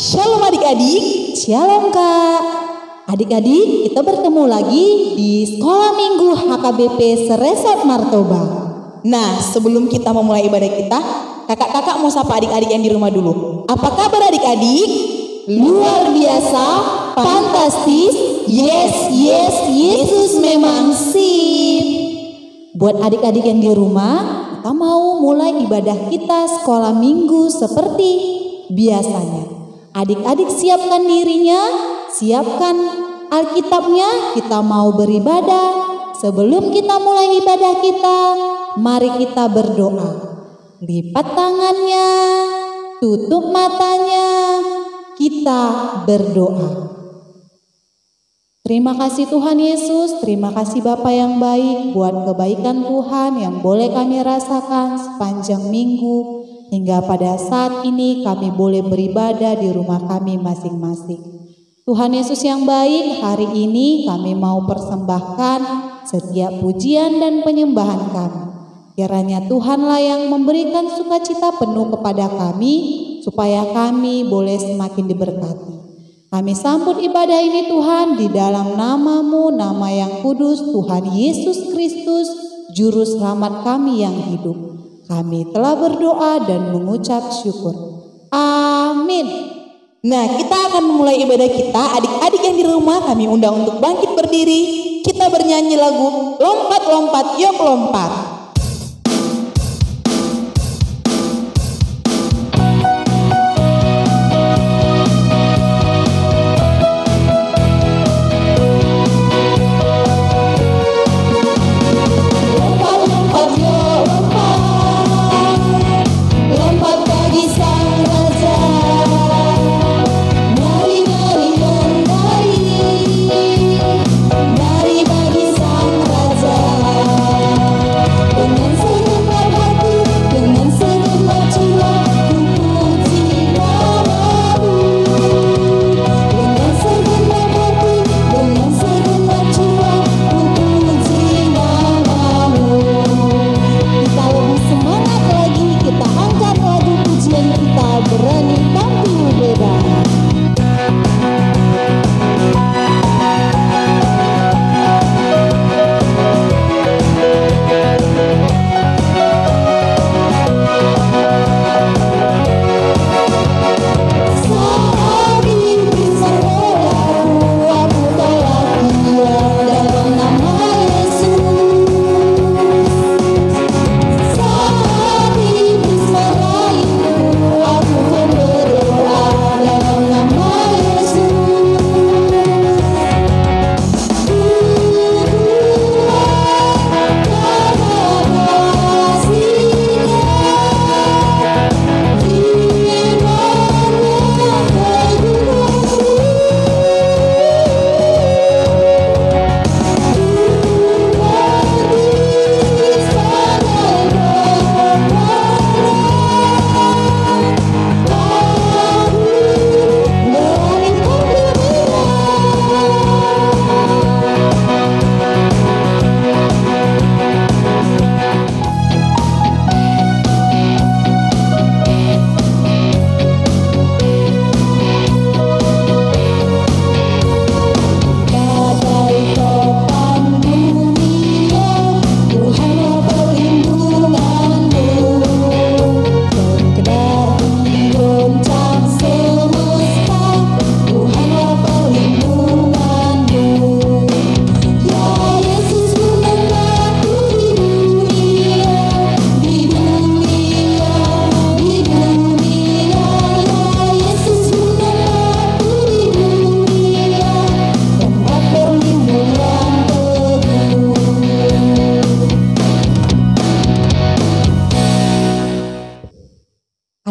Shalom adik-adik, shalom kak. Adik-adik, kita bertemu lagi di Sekolah Minggu HKBP Seresep Martoba. Nah, sebelum kita memulai ibadah kita, kakak-kakak mau sapa adik-adik yang di rumah dulu. Apa kabar adik-adik? Luar biasa, fantastis, yes, Yesus memang sip. Buat adik-adik yang di rumah, kita mau mulai ibadah kita sekolah minggu seperti biasanya. Adik-adik siapkan dirinya, siapkan Alkitabnya, kita mau beribadah. Sebelum kita mulai ibadah kita, mari kita berdoa. Lipat tangannya, tutup matanya, kita berdoa. Terima kasih Tuhan Yesus, terima kasih Bapa yang baik buat kebaikan Tuhan yang boleh kami rasakan sepanjang minggu. Hingga pada saat ini kami boleh beribadah di rumah kami masing-masing. Tuhan Yesus yang baik, hari ini kami mau persembahkan setiap pujian dan penyembahan kami. Kiranya Tuhanlah yang memberikan sukacita penuh kepada kami, supaya kami boleh semakin diberkati. Kami sambut ibadah ini Tuhan di dalam nama-Mu, nama yang kudus, Tuhan Yesus Kristus, Juru Selamat kami yang hidup. Kami telah berdoa dan mengucap syukur. Amin. Nah, kita akan memulai ibadah kita. Adik-adik yang di rumah kami undang untuk bangkit berdiri. Kita bernyanyi lagu Lompat-lompat Yuk Lompat. Mari bagi sang raja.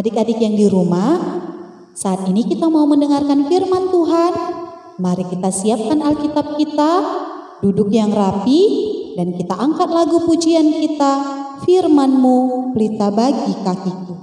Adik-adik yang di rumah, saat ini kita mau mendengarkan firman Tuhan. Mari kita siapkan Alkitab kita, duduk yang rapi, dan kita angkat lagu pujian kita, Firman-Mu, pelita bagi kakiku.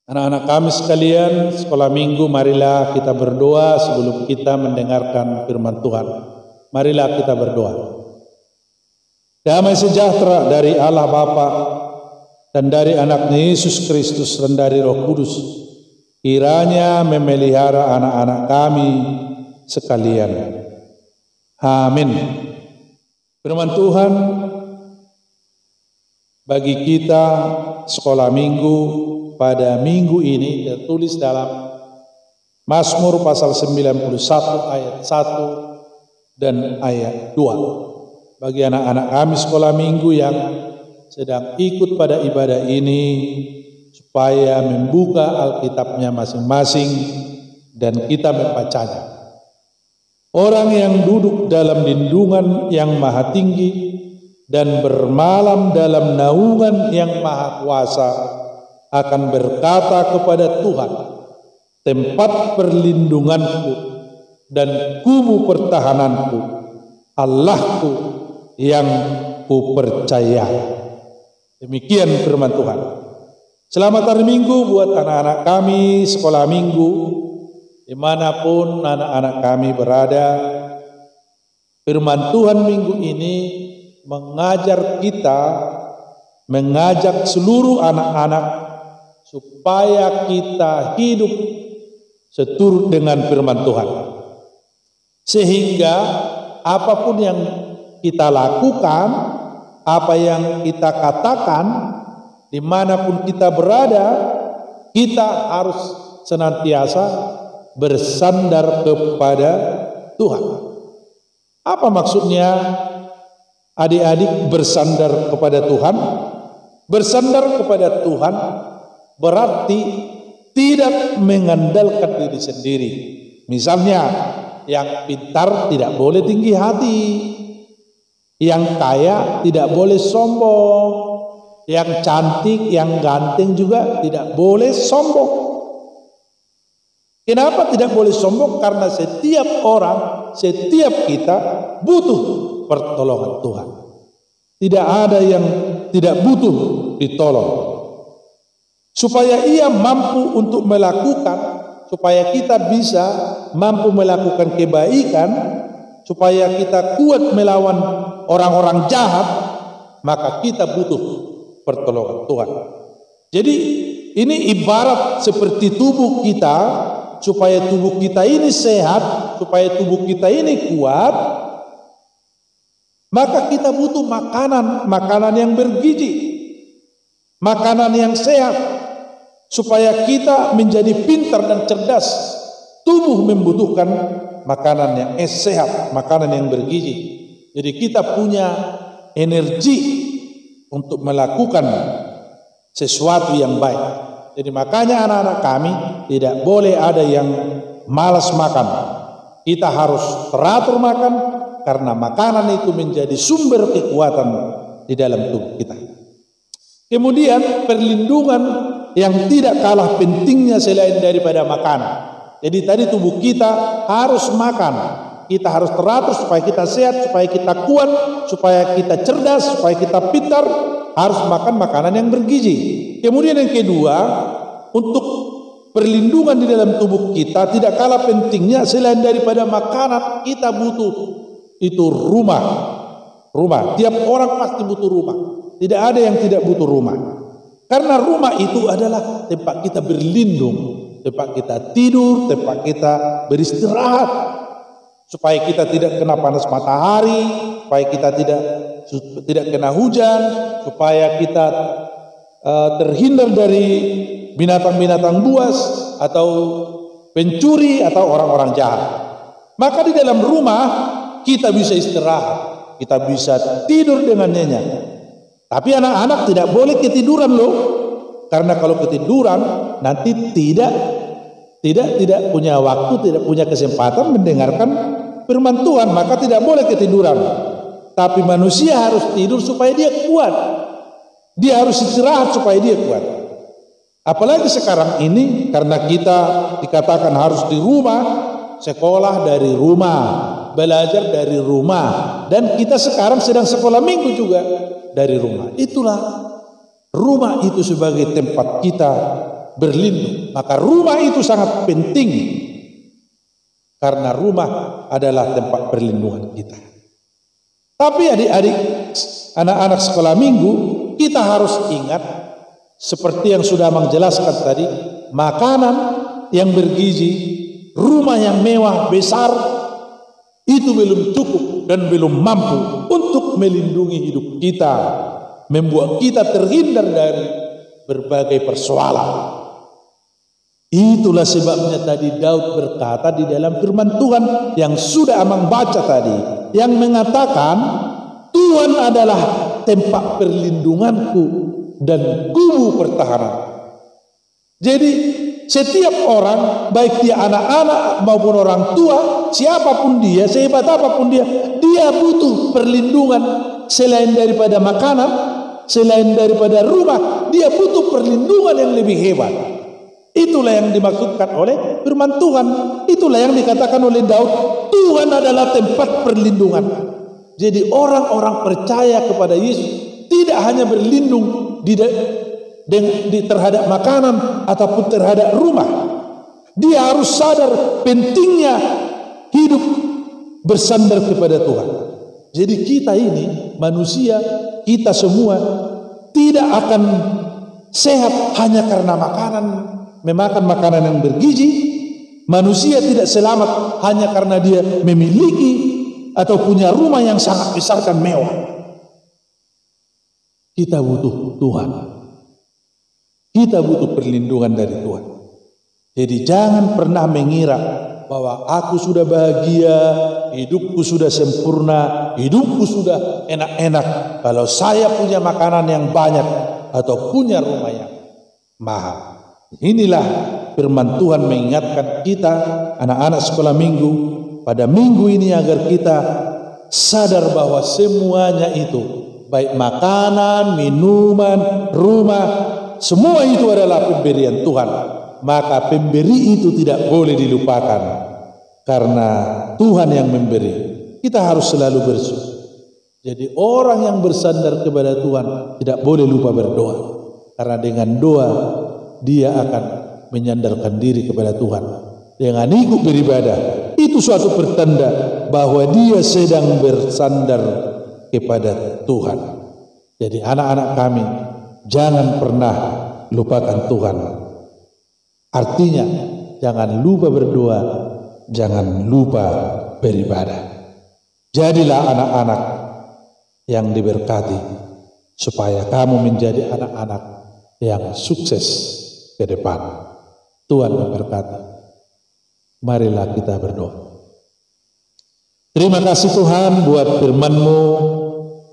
Anak-anak kami sekalian, sekolah minggu, marilah kita berdoa sebelum kita mendengarkan firman Tuhan. Marilah kita berdoa. Damai sejahtera dari Allah Bapa dan dari anaknya Yesus Kristus dan dari Roh Kudus, kiranya memelihara anak-anak kami sekalian. Amin. Firman Tuhan bagi kita sekolah minggu pada minggu ini tertulis dalam Mazmur pasal 91 ayat 1 dan ayat 2. Bagi anak-anak kami sekolah minggu yang sedang ikut pada ibadah ini, supaya membuka Alkitabnya masing-masing dan kita membacanya. Orang yang duduk dalam lindungan yang maha tinggi dan bermalam dalam naungan yang maha kuasa akan berkata kepada Tuhan, tempat perlindunganku dan kubu pertahananku, Allahku yang kupercaya. Demikian firman Tuhan. Selamat hari Minggu buat anak-anak kami sekolah minggu, dimanapun anak-anak kami berada. Firman Tuhan minggu ini mengajar kita, mengajak seluruh anak-anak supaya kita hidup seturut dengan firman Tuhan. Sehingga apapun yang kita lakukan, apa yang kita katakan, dimanapun kita berada, kita harus senantiasa bersandar kepada Tuhan. Apa maksudnya adik-adik bersandar kepada Tuhan? Bersandar kepada Tuhan berarti tidak mengandalkan diri sendiri. Misalnya, yang pintar tidak boleh tinggi hati, yang kaya tidak boleh sombong, yang cantik, yang ganteng juga tidak boleh sombong. Kenapa tidak boleh sombong? Karena setiap orang, setiap kita butuh pertolongan Tuhan. Tidak ada yang tidak butuh ditolong. Supaya ia mampu untuk melakukan, supaya kita bisa mampu melakukan kebaikan, supaya kita kuat melawan orang-orang jahat, maka kita butuh pertolongan Tuhan. Jadi ini ibarat seperti tubuh kita, supaya tubuh kita ini sehat, supaya tubuh kita ini kuat, maka kita butuh makanan yang bergizi, makanan yang sehat, supaya kita menjadi pintar dan cerdas, tubuh membutuhkan makanan yang sehat, makanan yang bergizi. Jadi kita punya energi untuk melakukan sesuatu yang baik. Jadi makanya anak-anak kami tidak boleh ada yang malas makan. Kita harus teratur makan karena makanan itu menjadi sumber kekuatan di dalam tubuh kita. Kemudian perlindungan yang tidak kalah pentingnya selain daripada makanan. Jadi tadi tubuh kita harus makan. Kita harus teratur supaya kita sehat, supaya kita kuat, supaya kita cerdas, supaya kita pintar. Harus makan makanan yang bergizi. Kemudian yang kedua, untuk perlindungan di dalam tubuh kita tidak kalah pentingnya selain daripada makanan, kita butuh itu rumah. Rumah. Tiap orang pasti butuh rumah. Tidak ada yang tidak butuh rumah. Karena rumah itu adalah tempat kita berlindung, tempat kita tidur, tempat kita beristirahat, supaya kita tidak kena panas matahari, supaya kita tidak kena hujan, supaya kita terhindar dari binatang-binatang buas atau pencuri atau orang-orang jahat. Maka di dalam rumah kita bisa istirahat, kita bisa tidur dengan nyenyak. Tapi anak-anak tidak boleh ketiduran loh, karena kalau ketiduran nanti tidak punya waktu, tidak punya kesempatan mendengarkan firman Tuhan, maka tidak boleh ketiduran. Tapi manusia harus tidur supaya dia kuat. Dia harus istirahat supaya dia kuat. Apalagi sekarang ini karena kita dikatakan harus di rumah, sekolah dari rumah, belajar dari rumah, dan kita sekarang sedang sekolah minggu juga dari rumah. Itulah rumah itu sebagai tempat kita berlindung. Maka rumah itu sangat penting karena rumah adalah tempat perlindungan kita. Tapi adik-adik, anak-anak sekolah minggu, kita harus ingat seperti yang sudah menjelaskan tadi, makanan yang bergizi, rumah yang mewah besar itu belum cukup dan belum mampu untuk melindungi hidup kita, membuat kita terhindar dari berbagai persoalan. Itulah sebabnya tadi Daud berkata di dalam firman Tuhan yang sudah Amang baca tadi, yang mengatakan Tuhan adalah tempat perlindunganku dan kubu pertahanan. Jadi setiap orang, baik dia anak-anak maupun orang tua, siapapun dia, sehebat apapun dia butuh perlindungan selain daripada makanan, selain daripada rumah, dia butuh perlindungan yang lebih hebat. Itulah yang dimaksudkan oleh firman Tuhan. Itulah yang dikatakan oleh Daud, Tuhan adalah tempat perlindungan. Jadi orang-orang percaya kepada Yesus tidak hanya berlindung terhadap makanan ataupun terhadap rumah. Dia harus sadar pentingnya hidup bersandar kepada Tuhan. Jadi kita ini manusia, kita semua tidak akan sehat hanya karena memakan makanan yang bergizi. Manusia tidak selamat hanya karena dia memiliki atau punya rumah yang sangat besar dan mewah. Kita butuh Tuhan. Kita butuh perlindungan dari Tuhan. Jadi jangan pernah mengira bahwa aku sudah bahagia, hidupku sudah sempurna, hidupku sudah enak-enak kalau saya punya makanan yang banyak atau punya rumah yang mahal. Inilah firman Tuhan mengingatkan kita anak-anak sekolah minggu pada minggu ini agar kita sadar bahwa semuanya itu, baik makanan, minuman, rumah, semua itu adalah pemberian Tuhan. Maka pemberi itu tidak boleh dilupakan karena Tuhan yang memberi. Kita harus selalu bersyukur. Jadi orang yang bersandar kepada Tuhan tidak boleh lupa berdoa, karena dengan doa dia akan menyandarkan diri kepada Tuhan. Dengan ikut beribadah, itu suatu pertanda bahwa dia sedang bersandar kepada Tuhan. Jadi anak-anak kami, jangan pernah lupakan Tuhan. Artinya, jangan lupa berdoa, jangan lupa beribadah. Jadilah anak-anak yang diberkati, supaya kamu menjadi anak-anak yang sukses ke depan. Tuhan memberkati. Marilah kita berdoa. Terima kasih Tuhan buat firman-Mu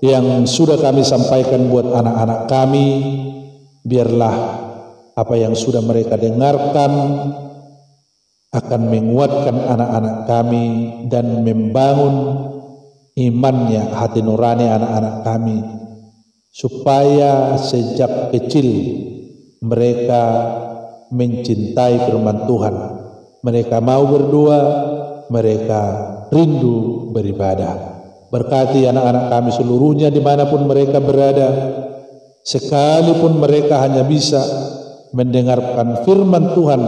yang sudah kami sampaikan buat anak-anak kami. Biarlah apa yang sudah mereka dengarkan akan menguatkan anak-anak kami dan membangun imannya, hati nurani anak-anak kami, supaya sejak kecil mereka mencintai firman Tuhan, mereka mau berdoa, mereka rindu beribadah. Berkati anak-anak kami seluruhnya dimanapun mereka berada, sekalipun mereka hanya bisa mendengarkan firman Tuhan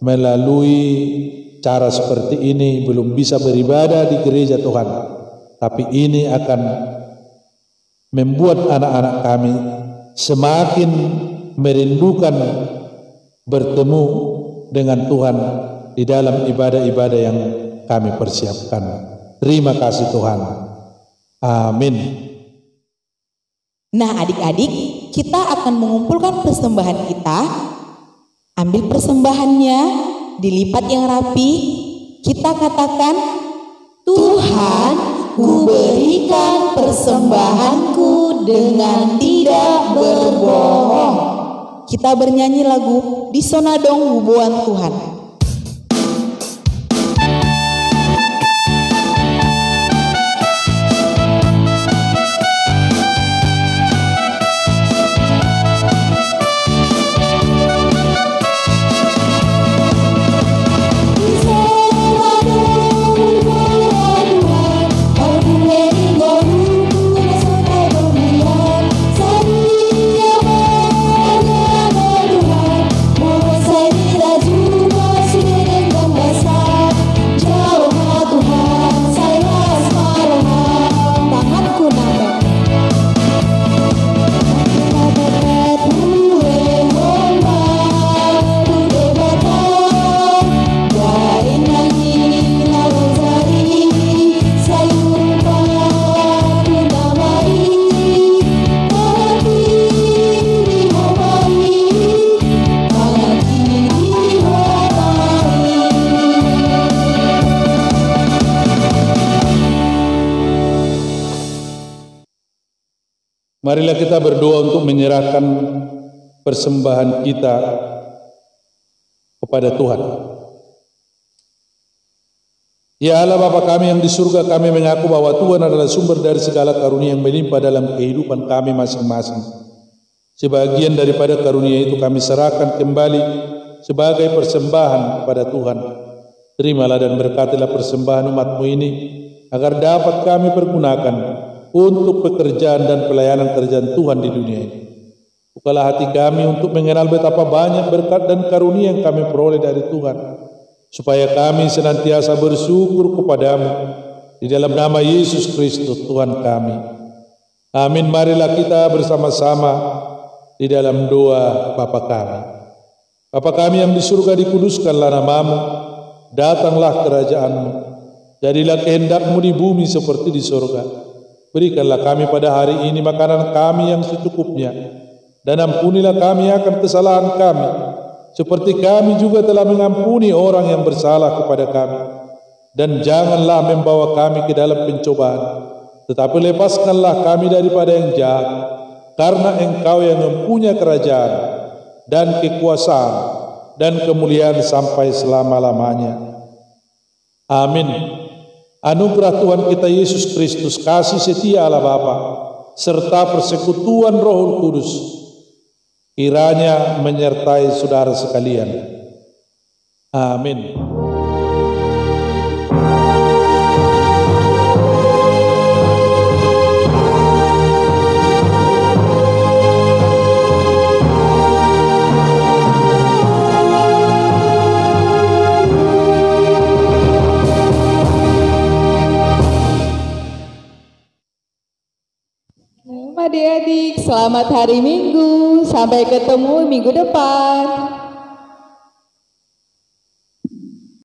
melalui cara seperti ini, belum bisa beribadah di gereja Tuhan, tapi ini akan membuat anak-anak kami semakin merindukan bertemu dengan Tuhan di dalam ibadah-ibadah yang kami persiapkan. Terima kasih Tuhan. Amin. Nah adik-adik, kita akan mengumpulkan persembahan kita. Ambil persembahannya, dilipat yang rapi. Kita katakan, Tuhan, ku berikan persembahanku dengan tidak berbohong. Kita bernyanyi lagu Di Sonadong Hubuan Tuhan. Marilah kita berdoa untuk menyerahkan persembahan kita kepada Tuhan. Ya Allah Bapa kami yang di surga, kami mengaku bahwa Tuhan adalah sumber dari segala karunia yang melimpah dalam kehidupan kami masing-masing. Sebagian daripada karunia itu kami serahkan kembali sebagai persembahan kepada Tuhan. Terimalah dan berkatilah persembahan umat-Mu ini, agar dapat kami pergunakan untuk pekerjaan dan pelayanan kerjaan Tuhan di dunia ini. Bukalah hati kami untuk mengenal betapa banyak berkat dan karunia yang kami peroleh dari Tuhan, supaya kami senantiasa bersyukur kepadamu di dalam nama Yesus Kristus Tuhan kami. Amin. Marilah kita bersama-sama di dalam doa Bapa kami. Bapa kami yang di surga, dikuduskanlah namamu, datanglah kerajaan-Mu, jadilah kehendak-Mu di bumi seperti di surga. Berikanlah kami pada hari ini makanan kami yang secukupnya, dan ampunilah kami akan kesalahan kami, seperti kami juga telah mengampuni orang yang bersalah kepada kami. Dan janganlah membawa kami ke dalam pencobaan, tetapi lepaskanlah kami daripada yang jahat, karena Engkau yang mempunyai kerajaan dan kekuasaan dan kemuliaan sampai selama-lamanya. Amin. Anugerah Tuhan kita Yesus Kristus, kasih setia Allah Bapa, serta persekutuan Roh Kudus kiranya menyertai saudara sekalian. Amin. Adik-adik, selamat hari Minggu. Sampai ketemu minggu depan.